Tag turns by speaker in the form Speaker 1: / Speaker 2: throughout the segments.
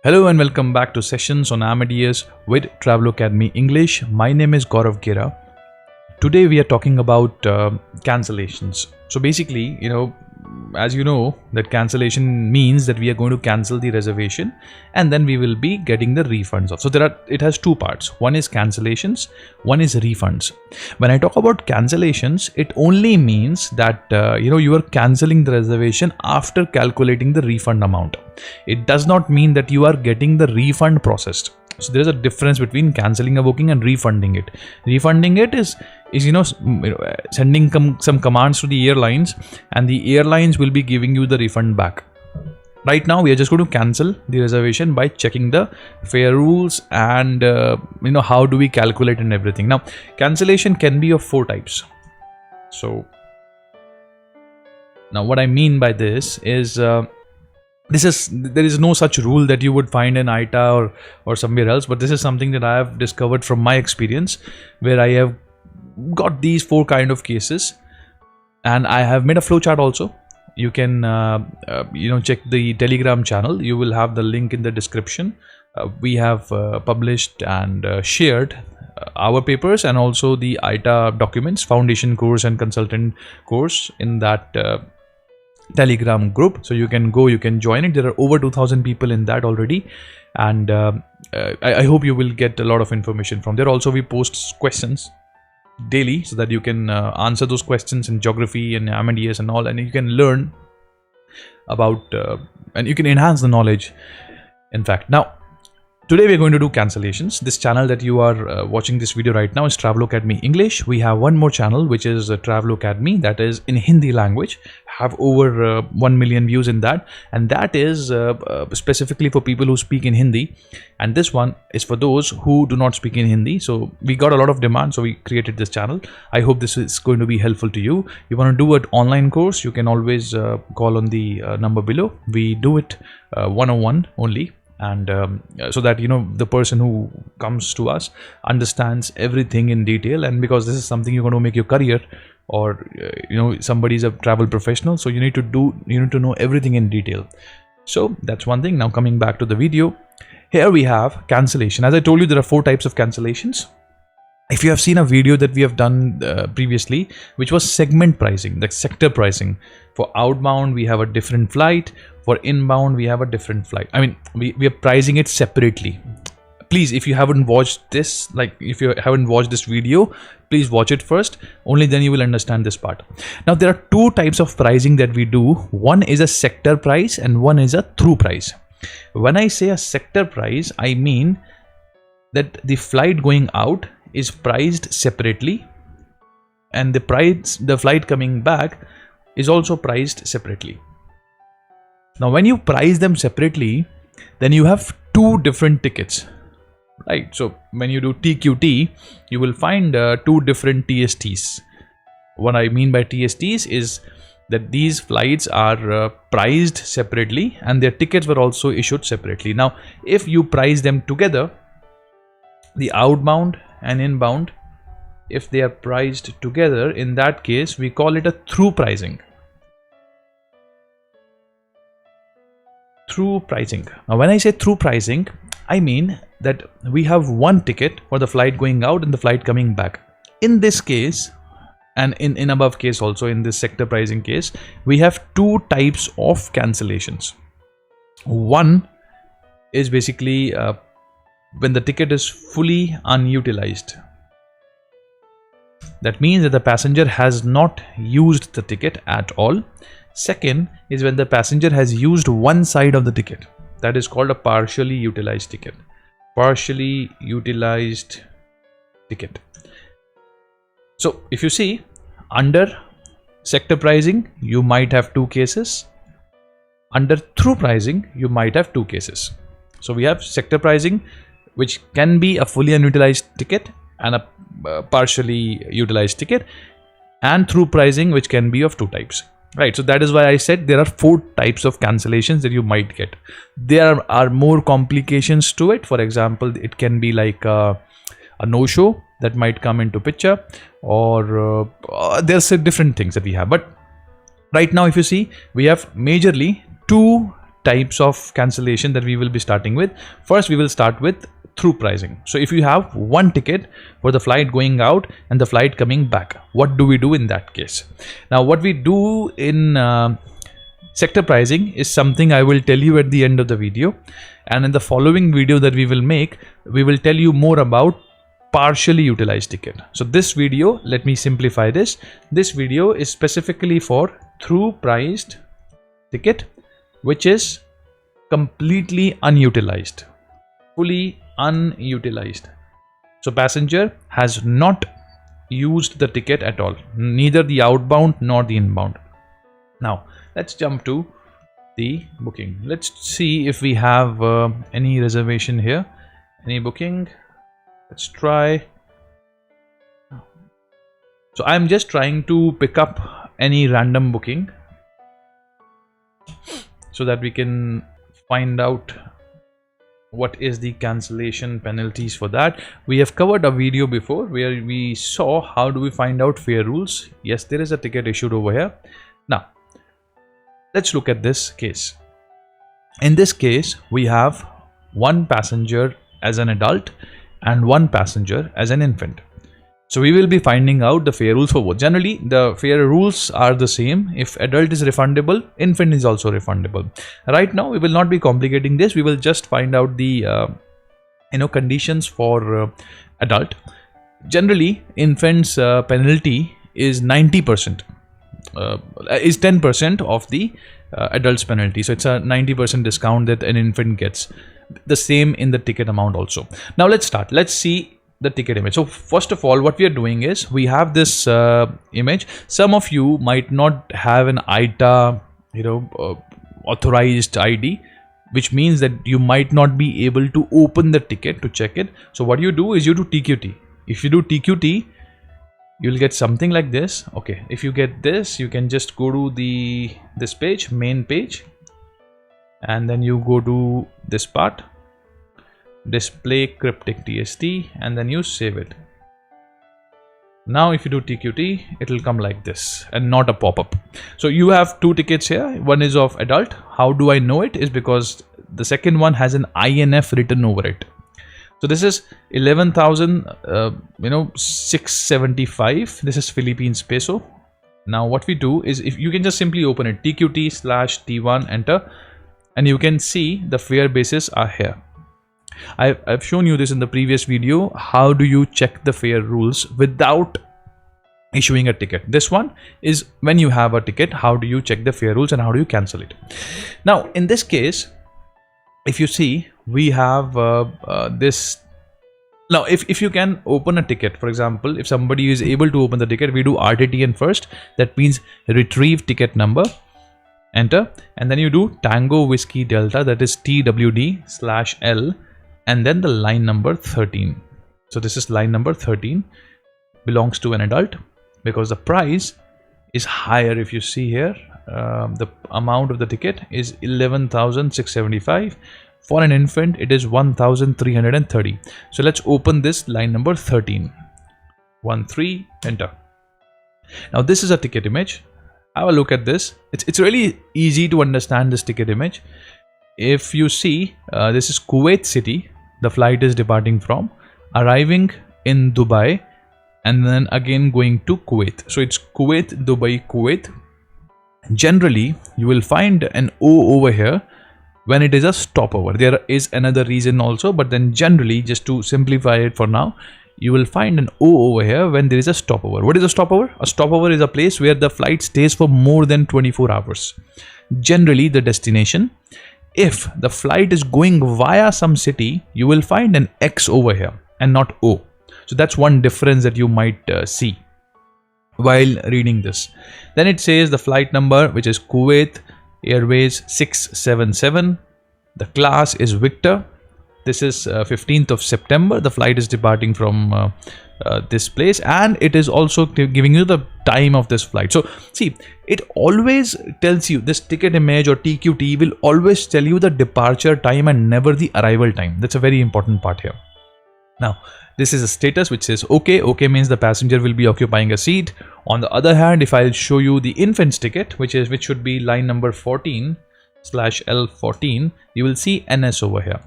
Speaker 1: Hello and welcome back to sessions on Amadeus with Travelocademy English. My name is Gaurav Gera. Today we are talking about cancellations. So basically, as you know, that cancellation means that we are going to cancel the reservation and then we will be getting the refunds off. So it has two parts. One is cancellations, one is refunds. When I talk about cancellations, it only means that you are canceling the reservation after calculating the refund amount. It does not mean that you are getting the refund processed. So there is a difference between cancelling a booking and refunding it. Refunding it is sending some commands to the airlines, and the airlines will be giving you the refund back. Right now we are just going to cancel the reservation by checking the fare rules and how do we calculate and everything. Now cancellation can be of four types. So now what I mean by this is there is no such rule that you would find in ITA or somewhere else, but this is something that I have discovered from my experience, where I have got these four kind of cases, and I have made a flowchart also. You can check the Telegram channel. You will have the link in the description. We have published and shared our papers and also the ITA documents, foundation course and consultant course, in that Telegram group. So you can join it. There are over 2,000 people in that already, and I hope you will get a lot of information from there. Also, we post questions daily so that you can answer those questions in geography and Amadeus and all, and you can learn about and you can enhance the knowledge, in fact. Now today we're going to do cancellations. This channel that you are watching this video right now is Travelocademy English. We have one more channel which is Travelocademy, that is in Hindi language. Have over 1 million views in that, and that is specifically for people who speak in Hindi, and this one is for those who do not speak in Hindi. So we got a lot of demand, so we created this channel. I hope this is going to be helpful to you. You want to do an online course, you can always call on the number below. We do it 101 only, and so that the person who comes to us understands everything in detail. And because this is something you're going to make your career, or somebody is a travel professional, so you need to know everything in detail. So that's one thing. Now coming back to the video, here we have cancellation. As I told you, there are four types of cancellations. If you have seen a video that we have done previously, which was segment pricing, like sector pricing. For outbound we have a different flight, for inbound we have a different flight. I mean, we are pricing it separately. Please, if you haven't watched this, video, please watch it first. Only then you will understand this part. Now there are two types of pricing that we do. One is a sector price and one is a through price. When I say a sector price, I mean that the flight going out is priced separately, and the flight coming back is also priced separately. Now when you price them separately, then you have two different tickets, right? So when you do TQT, you will find two different TSTs. What I mean by TSTs is that these flights are priced separately and their tickets were also issued separately. Now if you price them together, the outbound and inbound, if they are priced together, in that case we call it a through pricing. Through pricing. Now when I say through pricing, I mean that we have one ticket for the flight going out and the flight coming back. In this case, and in above case also, in this sector pricing case, we have two types of cancellations. One is basically when the ticket is fully unutilized. That means that the passenger has not used the ticket at all. Second is when the passenger has used one side of the ticket. That is called a partially utilized ticket. Partially utilized ticket. So if you see, under sector pricing you might have two cases. Under through pricing you might have two cases. So we have sector pricing, which can be a fully unutilized ticket and a partially utilized ticket, and through pricing, which can be of two types. Right, so that is why I said there are four types of cancellations that you might get. There are more complications to it. For example, it can be like a no-show that might come into picture, or there's different things that we have. But right now, if you see, we have majorly two types of cancellation that we will be starting with. First, we will start with through pricing. So if you have one ticket for the flight going out and the flight coming back, what do we do in that case? Now, what we do in sector pricing is something I will tell you at the end of the video, and in the following video that we will make, we will tell you more about partially utilized ticket. So this video, let me simplify this. This video is specifically for through priced ticket, which is completely unutilized, fully unutilized. So passenger has not used the ticket at all, neither the outbound nor the inbound. Now let's jump to the booking. Let's see if we have any reservation here, any booking. Let's try. So I'm just trying to pick up any random booking so that we can find out what is the cancellation penalties for that. We have covered a video before where we saw how do we find out fare rules. Yes, there is a ticket issued over here. Now let's look at this case. In this case, we have one passenger as an adult and one passenger as an infant. So we will be finding out the fare rules for both. Generally, the fare rules are the same. If adult is refundable, infant is also refundable. Right now, we will not be complicating this. We will just find out the conditions for adult. Generally, infant's penalty is 90%. Is 10% of the adult's penalty. So it's a 90% discount that an infant gets. The same in the ticket amount also. Now let's start. Let's see the ticket image. So first of all, what we are doing is we have this image. Some of you might not have an ITA, authorized ID, which means that you might not be able to open the ticket to check it. So what you do is you do TQT. If you do TQT, you'll get something like this. Okay, if you get this, you can just go to this page, main page, and then you go to this part, display cryptic TST, and then you save it. Now if you do TQT, it will come like this and not a pop-up. So you have two tickets here. One is of adult. How do I know it? Is because the second one has an INF written over it. So this is 11,675. This is Philippines peso. Now what we do is, if you can just simply open it, TQT/T1, enter, and you can see the fare bases are here. I've shown you this in the previous video. How do you check the fare rules without issuing a ticket? This one is when you have a ticket, how do you check the fare rules and how do you cancel it? Now in this case, if you see, we have this. Now if you can open a ticket, for example, if somebody is able to open the ticket, we do RTTN first. That means retrieve ticket number, enter, and then you do Tango Whiskey Delta, that is TWD/L, and then the line number 13. So this is line number 13, belongs to an adult because the price is higher. If you see here, the amount of the ticket is 11,675. For an infant, it is 1,330. So let's open this line number 13. 13, enter. Now this is a ticket image. Have a look at this. It's really easy to understand this ticket image. If you see, this is Kuwait City. The flight is departing from, arriving in Dubai, and then again going to Kuwait. So it's Kuwait, Dubai, Kuwait. Generally, you will find an O over here when it is a stopover. There is another reason also, but then generally, just to simplify it for now, you will find an O over here when there is a stopover. What is a stopover? A stopover is a place where the flight stays for more than 24 hours. Generally, the destination. If the flight is going via some city, you will find an X over here and not O. So that's one difference that you might see while reading this. Then it says the flight number, which is Kuwait Airways 677. The class is Victor. This is 15th of September. The flight is departing from this place, and it is also giving you the time of this flight. So see, it always tells you, this ticket image or TQT will always tell you the departure time and never the arrival time. That's a very important part here. Now this is a status which says okay. Okay means the passenger will be occupying a seat. On the other hand, if I'll show you the infant's ticket, which should be line number 14. /L14, you will see NS over here.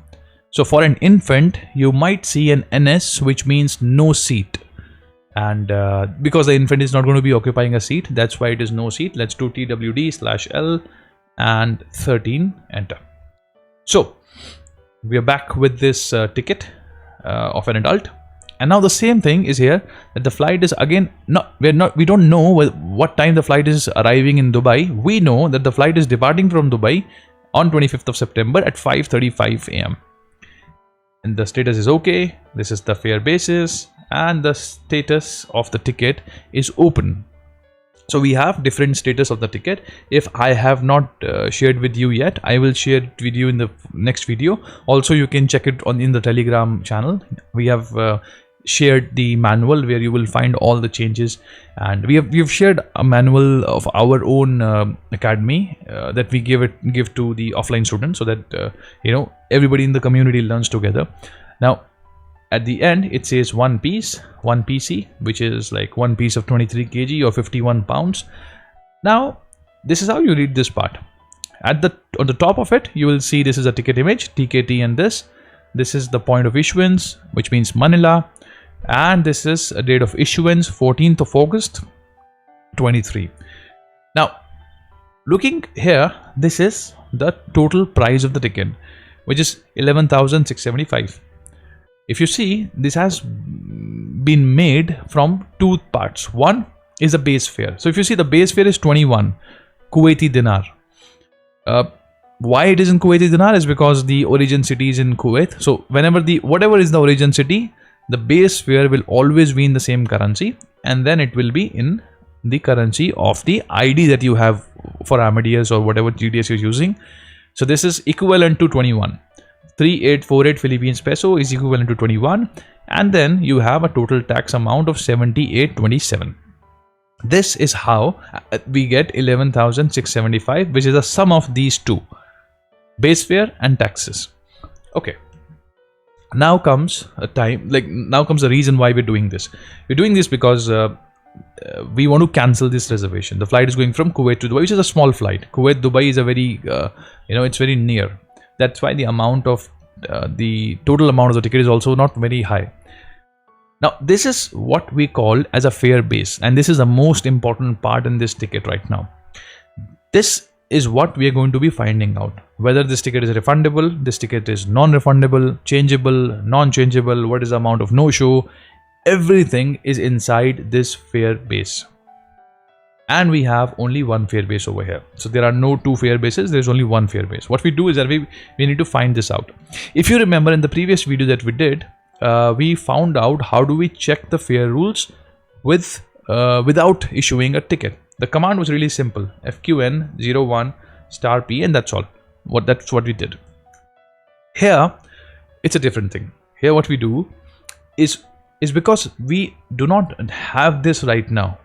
Speaker 1: So for an infant, you might see an NS, which means no seat. And because the infant is not going to be occupying a seat, that's why it is no seat. Let's do TWD/L and 13, enter. So we are back with this ticket of an adult. And now the same thing is here, that the flight is again we don't know what time the flight is arriving in Dubai. We know that the flight is departing from Dubai on 25th of September at 5:35 a.m. and the status is okay. This is the fare basis, and the status of the ticket is open. So we have different status of the ticket. If I have not shared with you yet, I will share it with you in the next video. Also, you can check it in the Telegram channel. We have shared the manual where you will find all the changes, and we've shared a manual of our own academy that we give to the offline students, so that everybody in the community learns together. Now at the end it says one PC, which is like one piece of 23 kg or 51 pounds. Now this is how you read this part. On the top of it, you will see this is a ticket image, TKT, and this is the point of issuance, which means Manila. And this is a date of issuance, 14th of August 23. Now looking here, this is the total price of the ticket, which is 11,675. If you see, this has been made from two parts. One is a base fare. So if you see, the base fare is 21 Kuwaiti dinar. Why it is in Kuwaiti dinar is because the origin city is in Kuwait. So whatever is the origin city, the base fare will always be in the same currency, and then it will be in the currency of the ID that you have for Amadeus or whatever GDS you're using. So this is equivalent to 21. 3848 Philippines peso is equivalent to 21, and then you have a total tax amount of 7827. This is how we get 11,675, which is a sum of these two, base fare and taxes. Okay. Now comes the reason why we're doing this. We're doing this because we want to cancel this reservation. The flight is going from Kuwait to Dubai, which is a small flight. Kuwait Dubai is a very it's very near. That's why the amount of the total amount of the ticket is also not very high. Now this is what we call as a fare base, and this is the most important part in this ticket right now. This is what we are going to be finding out, whether this ticket is refundable, this ticket is non-refundable, changeable, non-changeable, what is the amount of no-show. Everything is inside this fare base, and we have only one fare base over here. So there are no two fare bases, there's only one fare base. What we do is that we need to find this out. If you remember, in the previous video that we did, we found out how do we check the fare rules without issuing a ticket. The command was really simple, FQN01*P, and that's all. That's what we did. Here it's a different thing. Here what we do is because we do not have this right now.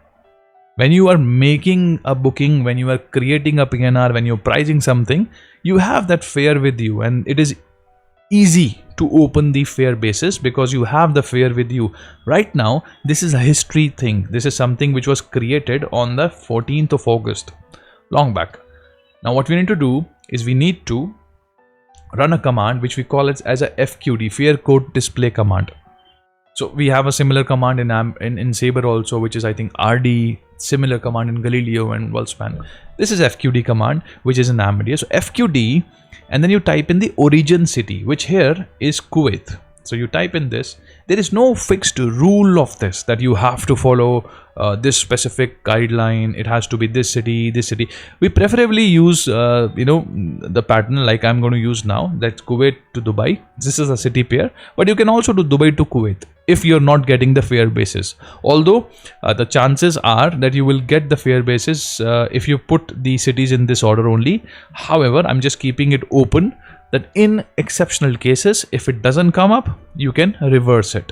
Speaker 1: When you are making a booking, when you are creating a PNR, when you're pricing something, you have that fare with you, and it is easy to open the fare basis because you have the fare with you. Right now, this is a history thing. This is something which was created on the 14th of August, long back. Now what we need to do is we need to run a command which we call it as a FQD, fare code display command. So we have a similar command in Sabre also, which is I think RD, similar command in Galileo and WorldSpan. This is FQD command, which is in Amadeus. So FQD, and then you type in the origin city, which here is Kuwait. So you type in this. There is no fixed rule of this that you have to follow this specific guideline. It has to be this city, this city. We preferably use the pattern like I'm going to use now. That's Kuwait to Dubai. This is a city pair, but you can also do Dubai to Kuwait if you're not getting the fare basis. Although the chances are that you will get the fare basis if you put the cities in this order only. However, I'm just keeping it open that in exceptional cases, if it doesn't come up, you can reverse it.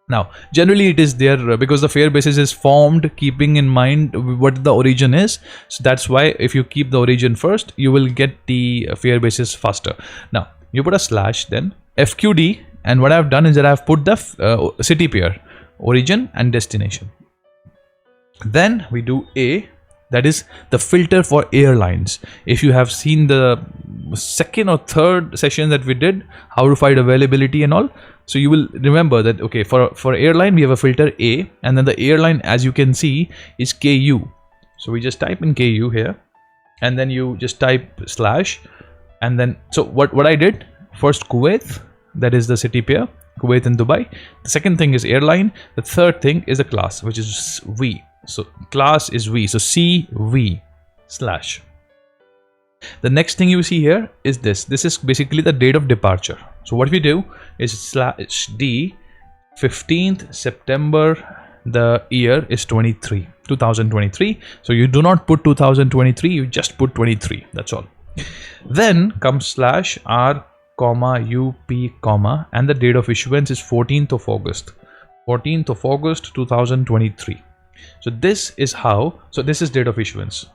Speaker 1: Now, generally it is there because the fare basis is formed keeping in mind what the origin is. So that's why if you keep the origin first, you will get the fare basis faster. Now, you put a slash, then FQD, and what I've done is that I've put the city pair, origin and destination. Then we do A, That is the filter for airlines. If you have seen the second or third session that we did, how to find availability and all, so you will remember that, okay, for airline we have a filter A, and then the airline, as you can see, is KU. So we just type in KU here, and then you just type slash, and then, so what I did, first Kuwait, that is the city pair, Kuwait and Dubai. The second thing is airline. The third thing is a class, which is V. So class is V, so CV slash. The next thing you see here is this is basically the date of departure. So what we do is slash D, 15th September, the year is 2023. So you do not put 2023, you just put 23, that's all. Then comes slash R, comma, UP, comma, and the date of issuance is 14th of August 2023. So this is how, so this is date of issuance.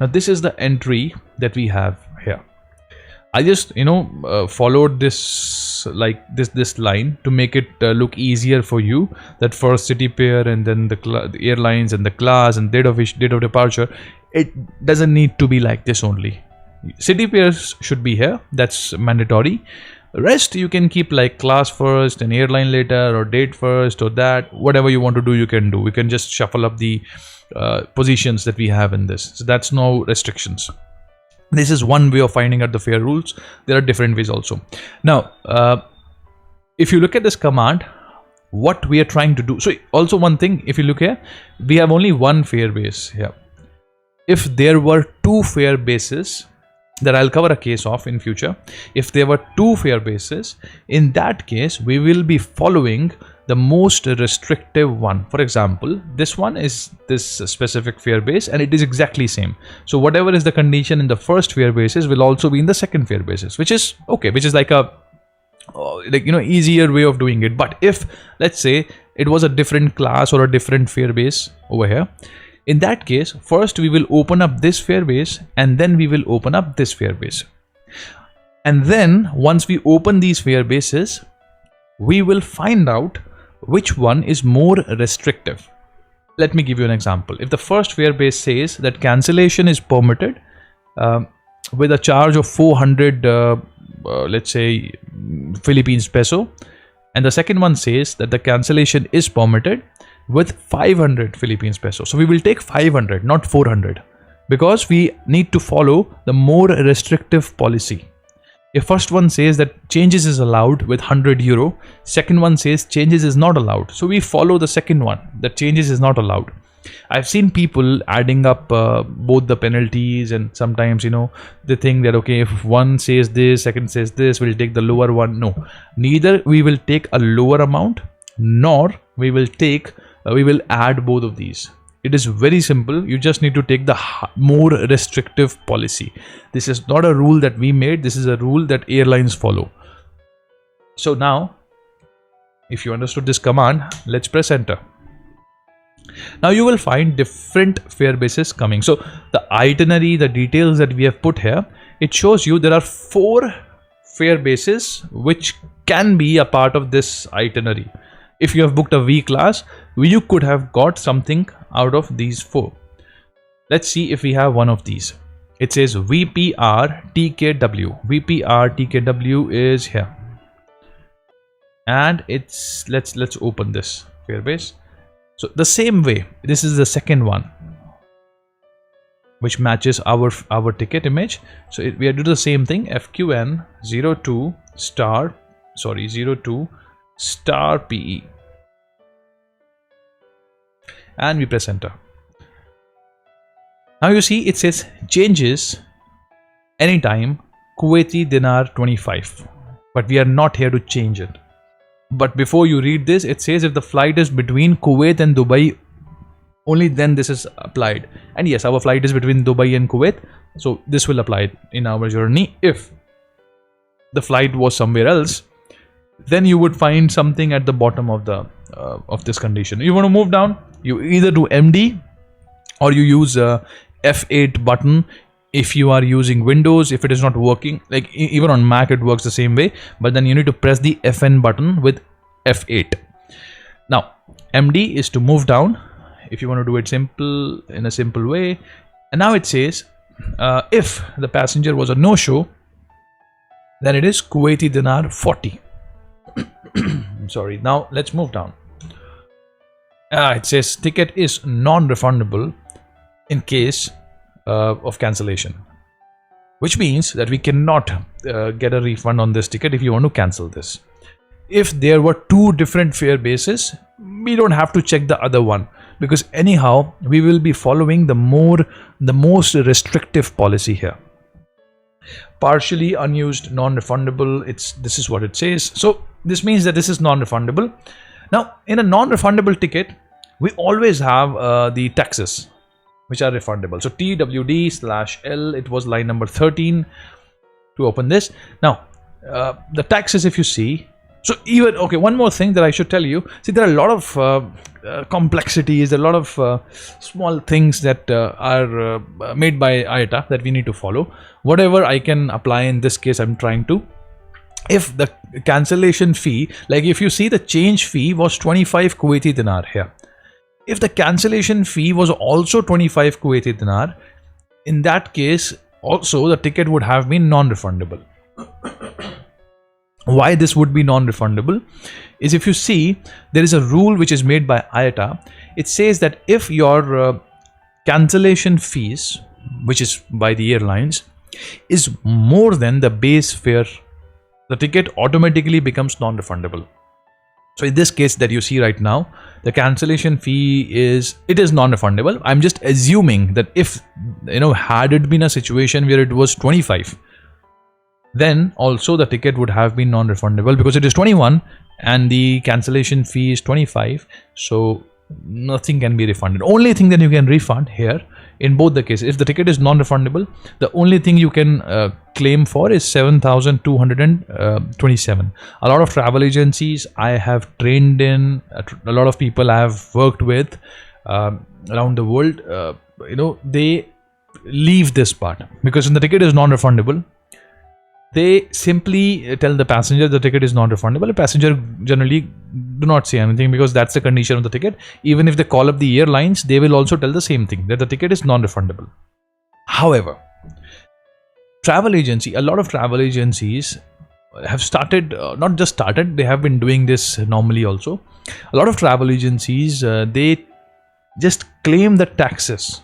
Speaker 1: Now this is the entry that we have here. I just followed this like this line to make it look easier for you, that first city pair and then the airlines and the class and date of departure. It doesn't need to be like this only. City pairs should be here, that's mandatory. Rest you can keep like class first and airline later, or date first, or that, whatever you want to do you can do. We can just shuffle up the positions that we have in this, so that's no restrictions. This is one way of finding out the fare rules. There are different ways also. Now if you look at this command, what we are trying to do, so also one thing, if you look here, we have only one fare base here. If there were two fare bases, that I'll cover a case of in future. If there were two fare bases, in that case we will be following the most restrictive one. For example, this one is this specific fare base and it is exactly same. So whatever is the condition in the first fare basis will also be in the second fare basis, which is okay, which is like a easier way of doing it. But if let's say it was a different class or a different fare base over here, in that case, first we will open up this fare base and then we will open up this fare base. And then once we open these fare bases, we will find out which one is more restrictive. Let me give you an example. If the first fare base says that cancellation is permitted with a charge of 400, let's say, Philippines peso, and the second one says that the cancellation is permitted with 500 Philippines peso. So we will take 500, not 400, because we need to follow the more restrictive policy. If first one says that changes is allowed with 100 euro, second one says changes is not allowed. So we follow the second one, that changes is not allowed. I've seen people adding up both the penalties, and sometimes they think that okay, if one says this, second says this, we'll take the lower one. No, neither we will take a lower amount, nor we will add both of these. It is very simple. You just need to take the more restrictive policy. This is not a rule that we made. This is a rule that airlines follow. So now, if you understood this command, let's press enter. Now you will find different fare bases coming. So the itinerary, the details that we have put here, it shows you there are 4 fare bases which can be a part of this itinerary. If you have booked a V class, you could have got something out of these 4. Let's see if we have one of these. It says VPR TKW. VPR TKW is here, and it's let's open this fare base. So the same way, this is the second one, which matches our ticket image. So we are doing the same thing. FQN 02 star PE, and we press enter. Now you see it says changes anytime Kuwaiti dinar 25, but we are not here to change it. But before you read this, it says if the flight is between Kuwait and Dubai, only then this is applied. And yes, our flight is between Dubai and Kuwait, so this will apply in our journey. If the flight was somewhere else, then you would find something at the bottom of the of this condition. You want to move down, you either do MD or you use F8 button. If you are using Windows, if it is not working, like even on Mac it works the same way, but then you need to press the FN button with F8. Now MD is to move down, if you want to do it simple, in a simple way. And now it says if the passenger was a no-show, then it is Kuwaiti dinar 40. Sorry, now let's move down. It says ticket is non-refundable in case of cancellation, which means that we cannot get a refund on this ticket if you want to cancel this. If there were two different fare bases, we don't have to check the other one, because anyhow we will be following the most restrictive policy here. Partially unused, non-refundable, this is what it says. So this means that this is non-refundable. Now in a non-refundable ticket, we always have the taxes which are refundable. So TWD/L, it was line number 13 to open this. Now the taxes, if you see, so even, okay, one more thing that I should tell you. See, there are a lot of complexities, a lot of small things that are made by IATA that we need to follow. Whatever I can apply in this case, I'm trying to. If the cancellation fee, like if you see, the change fee was 25 Kuwaiti dinar here. If the cancellation fee was also 25 Kuwaiti dinar, in that case also the ticket would have been non-refundable. Why this would be non-refundable is, if you see, there is a rule which is made by IATA. It says that if your cancellation fees, which is by the airlines, is more than the base fare, the ticket automatically becomes non-refundable. So in this case that you see right now, the cancellation fee is non-refundable. I'm just assuming that if, had it been a situation where it was 25, then also the ticket would have been non-refundable, because it is 21 and the cancellation fee is 25. So nothing can be refunded. Only thing that you can refund here in both the cases, if the ticket is non-refundable, the only thing you can claim for is 7,227. A lot of travel agencies I have trained in, a lot of people I have worked with around the world, they leave this part, because when the ticket is non-refundable, they simply tell the passenger the ticket is non-refundable. The passenger generally do not say anything, because that's the condition of the ticket. Even if they call up the airlines, they will also tell the same thing, that the ticket is non-refundable. However, a lot of travel agencies have started, not just started, they have been doing this normally also. A lot of travel agencies, they just claim the taxes.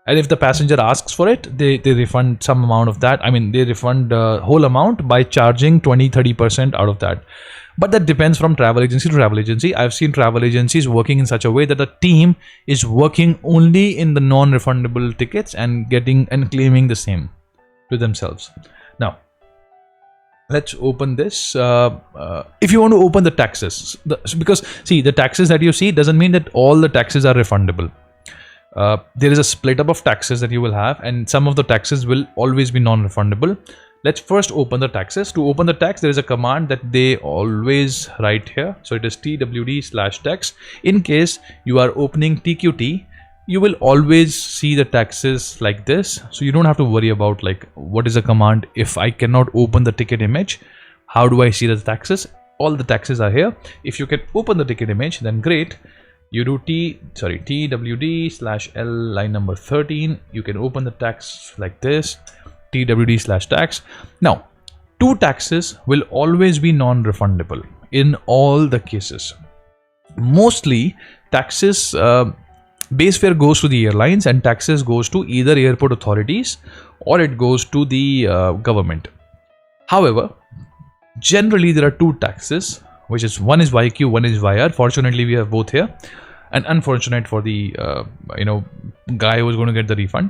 Speaker 1: And if the passenger asks for it, they refund some amount of that. I mean, they refund the whole amount by charging 20-30% out of that. But that depends from travel agency to travel agency. I've seen travel agencies working in such a way that the team is working only in the non-refundable tickets and claiming the same to themselves. Now, let's open this. If you want to open the taxes, because see, the taxes that you see doesn't mean that all the taxes are refundable. There is a split up of taxes that you will have, and some of the taxes will always be non-refundable. Let's first open the taxes. To open the tax, there is a command that they always write here. So it is TWD/tax. In case you are opening TQT, you will always see the taxes like this. So you don't have to worry about like, what is a command if I cannot open the ticket image? How do I see the taxes? All the taxes are here. If you can open the ticket image, then great. You do TWD/L line number 13. You can open the tax like this, TWD/tax. Now, two taxes will always be non-refundable in all the cases. Mostly taxes, base fare goes to the airlines, and taxes goes to either airport authorities or it goes to the government. However, generally there are two taxes, which is one is YQ, one is YR. Fortunately, we have both here, and unfortunate for the guy who is going to get the refund.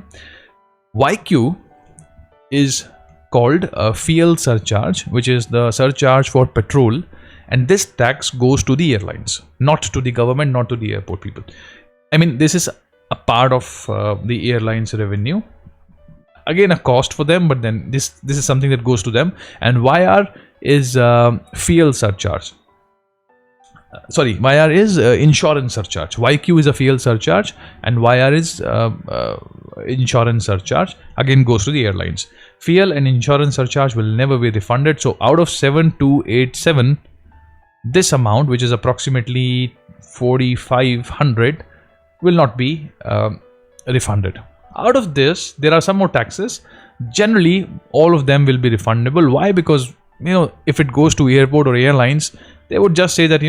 Speaker 1: YQ is called a fuel surcharge, which is the surcharge for petrol, and this tax goes to the airlines, not to the government, not to the airport people. I mean, this is a part of the airlines revenue, again a cost for them, but then this is something that goes to them. And YR is fuel surcharge. YR is insurance surcharge. YQ is a fuel surcharge, and YR is insurance surcharge. Again, goes to the airlines. Fuel and insurance surcharge will never be refunded. So out of 7,287, this amount, which is approximately 4,500, will not be refunded. Out of this, there are some more taxes. Generally, all of them will be refundable. Why? Because if it goes to airport or airlines, they would just say that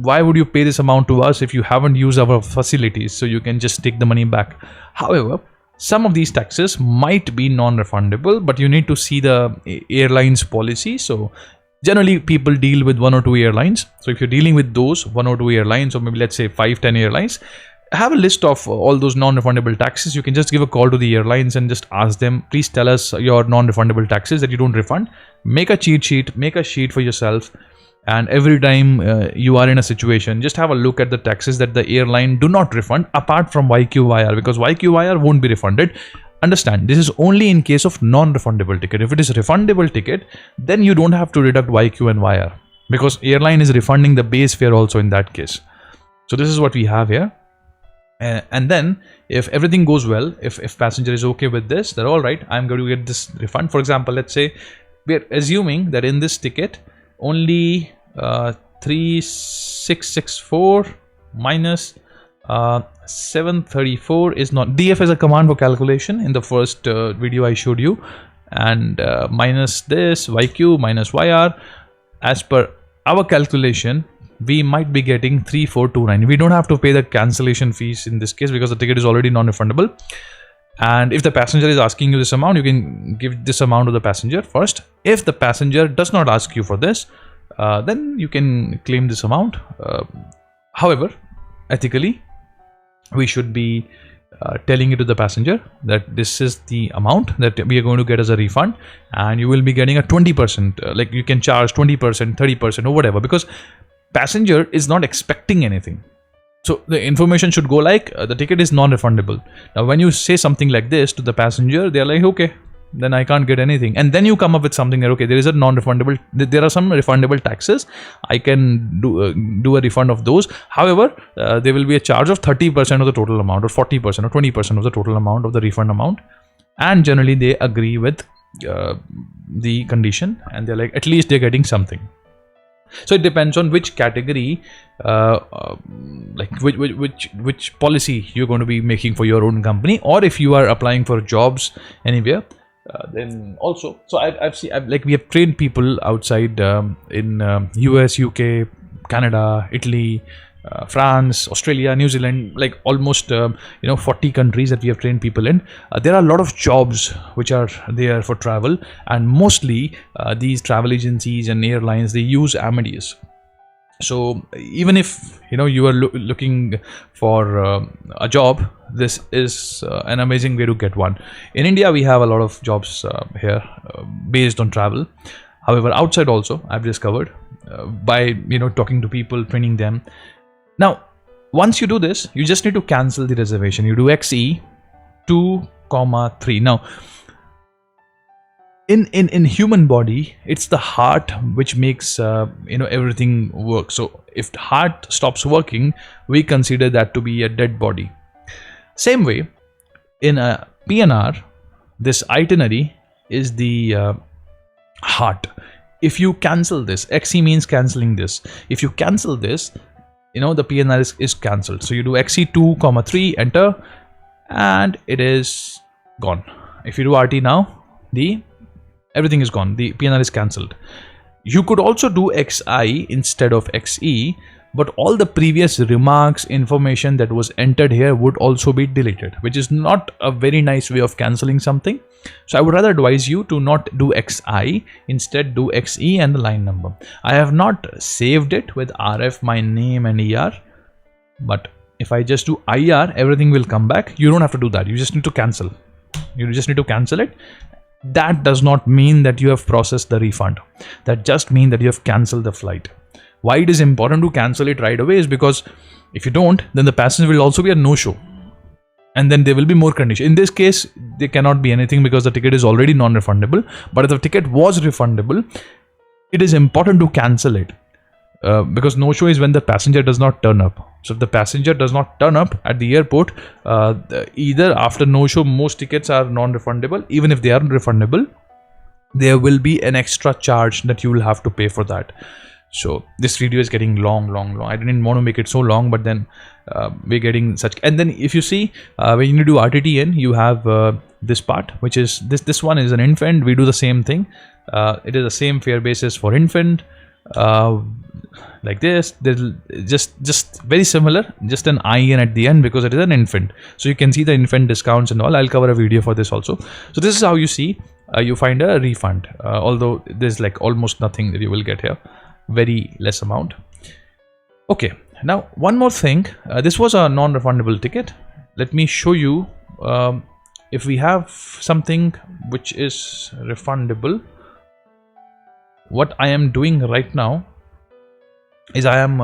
Speaker 1: why would you pay this amount to us if you haven't used our facilities? So you can just take the money back. However, some of these taxes might be non-refundable, but you need to see the airline's policy. So generally people deal with 1 or 2 airlines. So if you're dealing with those 1 or 2 airlines, or maybe let's say 5-10 airlines, have a list of all those non-refundable taxes. You can just give a call to the airlines and just ask them, please tell us your non-refundable taxes that you don't refund. Make a cheat sheet, make a sheet for yourself. And every time you are in a situation, just have a look at the taxes that the airline do not refund apart from YQYR, because YQYR won't be refunded. Understand, this is only in case of non-refundable ticket. If it is a refundable ticket, then you don't have to deduct YQ and YR, because airline is refunding the base fare also in that case. So this is what we have here. And then if everything goes well, if passenger is okay with this, they're all right, I'm going to get this refund. For example, let's say we're assuming that in this ticket only 3664 minus 734 is not. DF is a command for calculation in the first video I showed you, and minus this YQ minus YR. As per our calculation, we might be getting 3429. We don't have to pay the cancellation fees in this case because the ticket is already non-refundable. And if the passenger is asking you this amount, you can give this amount to the passenger first. If the passenger does not ask you for this, then you can claim this amount. However, ethically, we should be telling it to the passenger that this is the amount that we are going to get as a refund, and you will be getting a 20%, like you can charge 20%, 30% or whatever, because passenger is not expecting anything. So the information should go like the ticket is non-refundable. Now when you say something like this to the passenger, they're like, okay, then I can't get anything. And then you come up with something that, okay, there is a non-refundable, there are some refundable taxes, I can do a refund of those. However, there will be a charge of 30% of the total amount, or 40% or 20% of the total amount of the refund amount. And generally they agree with the condition, and they're like, at least they're getting something. So it depends on which category, like which policy you're going to be making for your own company, or if you are applying for jobs anywhere. Then also, so we have trained people outside in US, UK, Canada, Italy, France, Australia, New Zealand, like almost 40 countries that we have trained people in. There are a lot of jobs which are there for travel, and mostly these travel agencies and airlines, they use Amadeus. So even if you are looking for a job, this is an amazing way to get one. In India, we have a lot of jobs here based on travel. However, outside also, I've discovered by talking to people, training them. Now, once you do this, you just need to cancel the reservation. You do XE 2,3. Now, in human body, it's the heart which makes everything work. So if the heart stops working, we consider that to be a dead body. Same way, in a PNR, this itinerary is the heart. If you cancel this, XE means cancelling this. If you cancel this, the PNR is cancelled. So you do XE 2,3, enter, and it is gone. If you do RT now, everything is gone. The PNR is cancelled. You could also do XI instead of XE, but all the previous remarks, information that was entered here would also be deleted, which is not a very nice way of cancelling something. So I would rather advise you to not do XI, instead do XE and the line number. I have not saved it with RF, my name and ER, but if I just do IR, everything will come back. You don't have to do that. You just need to cancel. You just need to cancel it. That does not mean that you have processed the refund. That just means that you have cancelled the flight. Why it is important to cancel it right away is because if you don't, then the passenger will also be a no-show. And then there will be more conditions. In this case, there cannot be anything because the ticket is already non-refundable. But if the ticket was refundable, it is important to cancel it. Because no-show is when the passenger does not turn up. So if the passenger does not turn up at the airport, either after no-show, most tickets are non-refundable. Even if they are refundable, there will be an extra charge that you will have to pay for that. So this video is getting long. I didn't want to make it so long, but then we're getting such. And then if you see when you do RTTN, you have this part, which is this one is an infant. We do the same thing. It is the same fare basis for infant, like this. There's just very similar, just an IN at the end because it is an infant. So you can see the infant discounts and all. I'll cover a video for this also. So this is how you see you find a refund, although there's like almost nothing that you will get here, very less amount. Okay, now one more thing. This was a non-refundable ticket. Let me show you if we have something which is refundable. What I am doing right now is I am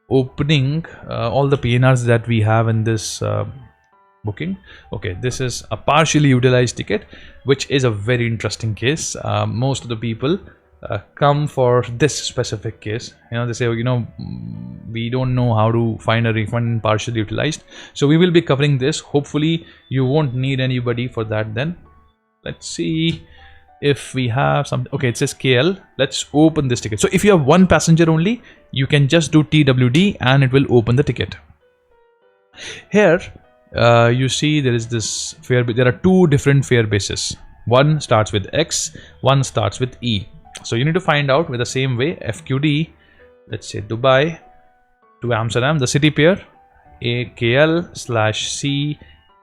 Speaker 1: opening all the PNRs that we have in this booking. Okay, this is a partially utilized ticket, which is a very interesting case. Most of the people come for this specific case. They say, we don't know how to find a refund partially utilized. So we will be covering this. Hopefully you won't need anybody for that. Then let's see if we have some. Okay, it says KL. Let's open this ticket. So if you have one passenger only, you can just do TWD and it will open the ticket. Here you see there is this fare. There are two different fare bases. One starts with X, one starts with E. So you need to find out with the same way. FQD, let's say Dubai to Amsterdam, the city pair, AKL/C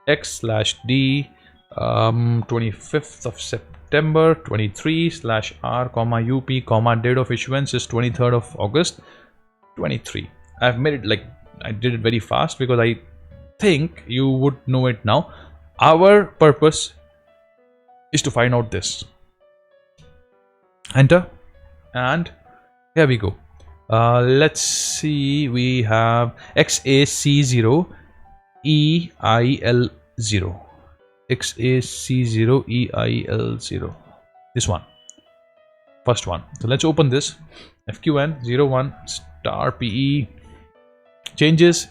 Speaker 1: X/D 25th of September 23/R, UP, date of issuance is 23rd of August 23. I've made it like I did it very fast because I think you would know it now. Our purpose is to find out this. Enter, and here we go. Let's see, we have XAC0 EIL0, XAC0 EIL0, this one, first one. So let's open this. FQN01 star PE. Changes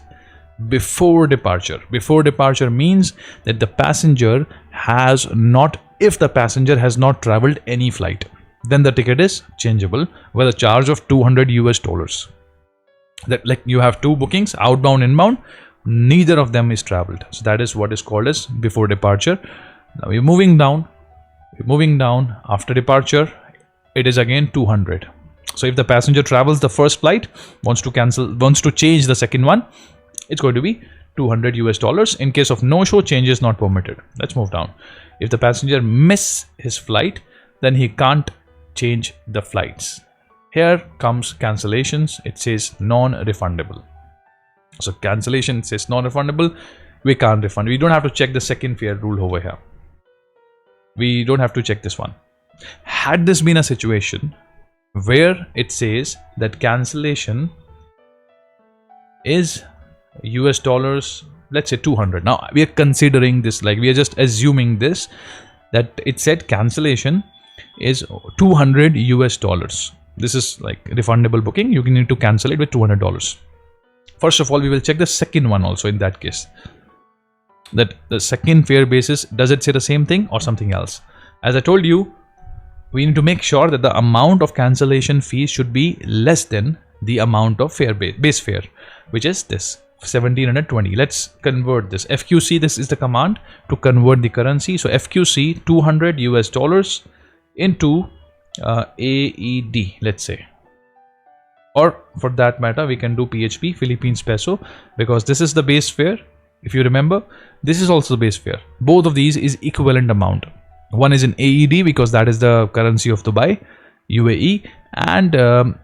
Speaker 1: before departure. Before departure means that the passenger has not, if the passenger has not traveled any flight, then the ticket is changeable with a charge of $200. That, like, you have two bookings, outbound, inbound, neither of them is traveled. So that is what is called as before departure. Now we're moving down. After departure, it is again 200. So if the passenger travels the first flight, wants to change the second one, it's going to be $200. In case of no-show, change is not permitted. Let's move down. If the passenger miss his flight, then he can't change the flights. Here comes cancellations. It says non-refundable. So cancellation says non-refundable. We can't refund. We don't have to check the second fare rule over here. We don't have to check this one. Had this been a situation where it says that cancellation is $, let's say 200. Now we are considering this, like we are just assuming this, that it said cancellation is $200. This is like refundable booking. You need to cancel it with $200. First of all, we will check the second one also in that case. That the second fare basis, does it say the same thing or something else? As I told you, we need to make sure that the amount of cancellation fees should be less than the amount of fare base fare, which is this 1720. Let's convert this. FQC, this is the command to convert the currency. So FQC $200 into AED, let's say, or for that matter we can do PHP, Philippines peso, because this is the base fare. If you remember, this is also the base fare. Both of these is equivalent amount. One is in AED because that is the currency of Dubai, UAE, and the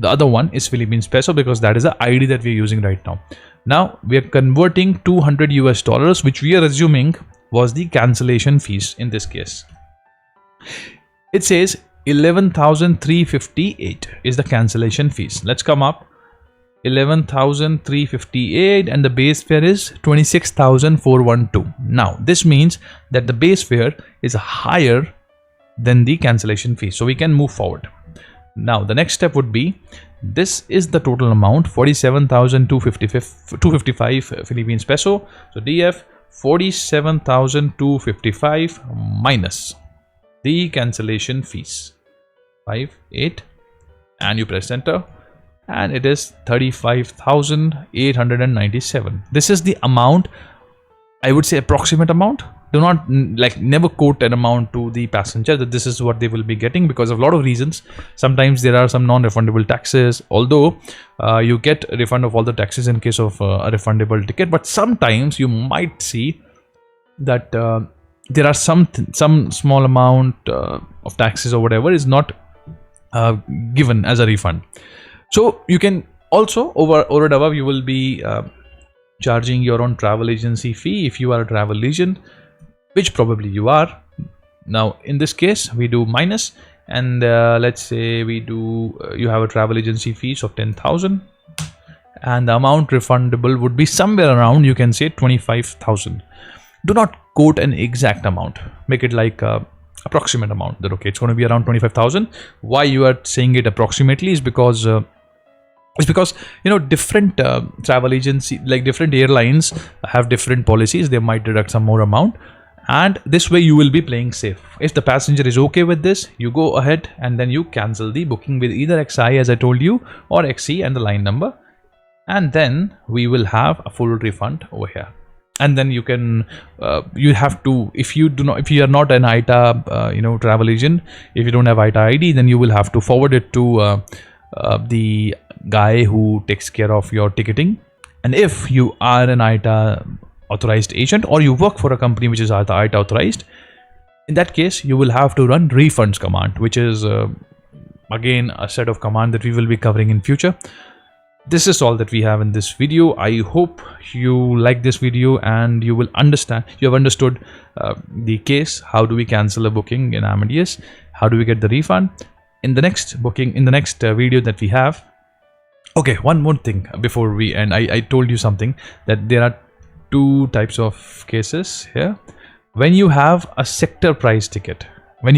Speaker 1: other one is Philippines peso because that is the ID that we are using right now. Now we are converting $200, which we are assuming was the cancellation fees in this case. It says 11,358 is the cancellation fees. Let's come up. 11,358 and the base fare is 26,412. Now this means that the base fare is higher than the cancellation fee, so we can move forward. Now the next step would be, this is the total amount, 47,255 Philippines peso. So DF 47,255 minus the cancellation fees 58 and you press enter, and it is 35,897. This is the amount, I would say approximate amount. Do not never quote an amount to the passenger that this is what they will be getting, because of a lot of reasons. Sometimes there are some non-refundable taxes, although you get a refund of all the taxes in case of a refundable ticket, but sometimes you might see that there are some small amount of taxes or whatever is not given as a refund. So you can also over and above, you will be charging your own travel agency fee if you are a travel agent, which probably you are. Now in this case we do minus, and let's say we do you have a travel agency fees of 10,000, and the amount refundable would be somewhere around, you can say 25,000. Do not quote an exact amount, make it like approximate amount, that okay, it's going to be around 25,000. Why you are saying it approximately is because different travel agency, like different airlines have different policies. They might deduct some more amount, and this way you will be playing safe. If the passenger is okay with this, you go ahead and then you cancel the booking with either XI as I told you, or XC and the line number, and then we will have a full refund over here. And then you can you have to, if you are not an ITA travel agent, if you don't have ITA ID, then you will have to forward it to the guy who takes care of your ticketing. And if you are an ITA authorized agent, or you work for a company which is ITA authorized, in that case you will have to run refunds command, which is again a set of command that we will be covering in future. This is all that we have in this video. I hope you like this video and you will understand, you have understood the case. How do we cancel a booking in Amadeus? How do we get the refund? In the next booking, in the next video that we have. Okay, one more thing before we end. I told you something, that there are two types of cases here. When you have a sector price ticket, when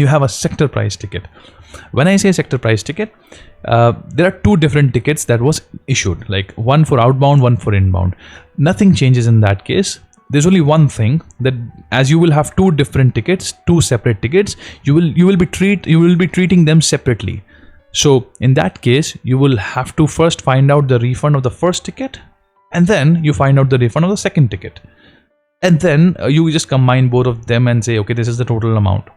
Speaker 1: I say sector price ticket, there are two different tickets that was issued, like one for outbound, one for inbound. Nothing changes in that case. There's only one thing, that as you will have two different tickets, two separate tickets, you will be treating them separately. So in that case, you will have to first find out the refund of the first ticket, and then you find out the refund of the second ticket, and then you just combine both of them and say, okay, this is the total amount.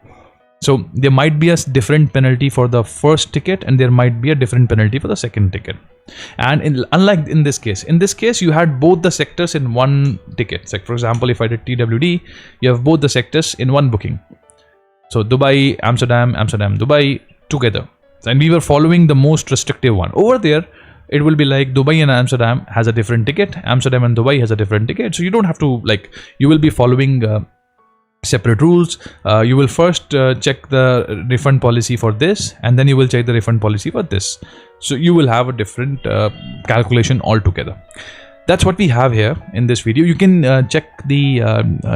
Speaker 1: So there might be a different penalty for the first ticket, and there might be a different penalty for the second ticket. And unlike in this case, you had both the sectors in one ticket. Like for example, if I did TWD, you have both the sectors in one booking. So Dubai, Amsterdam, Dubai together. And we were following the most restrictive one. Over there, it will be like Dubai and Amsterdam has a different ticket. Amsterdam and Dubai has a different ticket. So you don't have to, you will be following separate rules. You will first check the refund policy for this, and then you will check the refund policy for this. So you will have a different calculation altogether. That's what we have here in this video. You can check the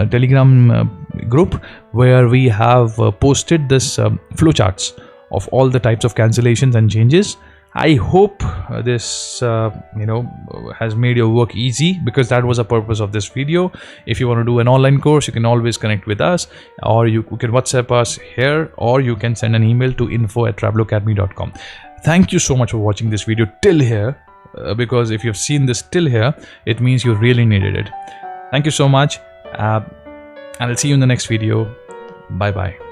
Speaker 1: Telegram group, where we have posted this flowcharts of all the types of cancellations and changes. I hope this has made your work easy, because that was the purpose of this video. If you want to do an online course, you can always connect with us, or you can WhatsApp us here, or you can send an email to info@travelocademy.com. Thank you so much for watching this video till here, because if you've seen this till here, it means you really needed it. Thank you so much, and I'll see you in the next video. Bye bye.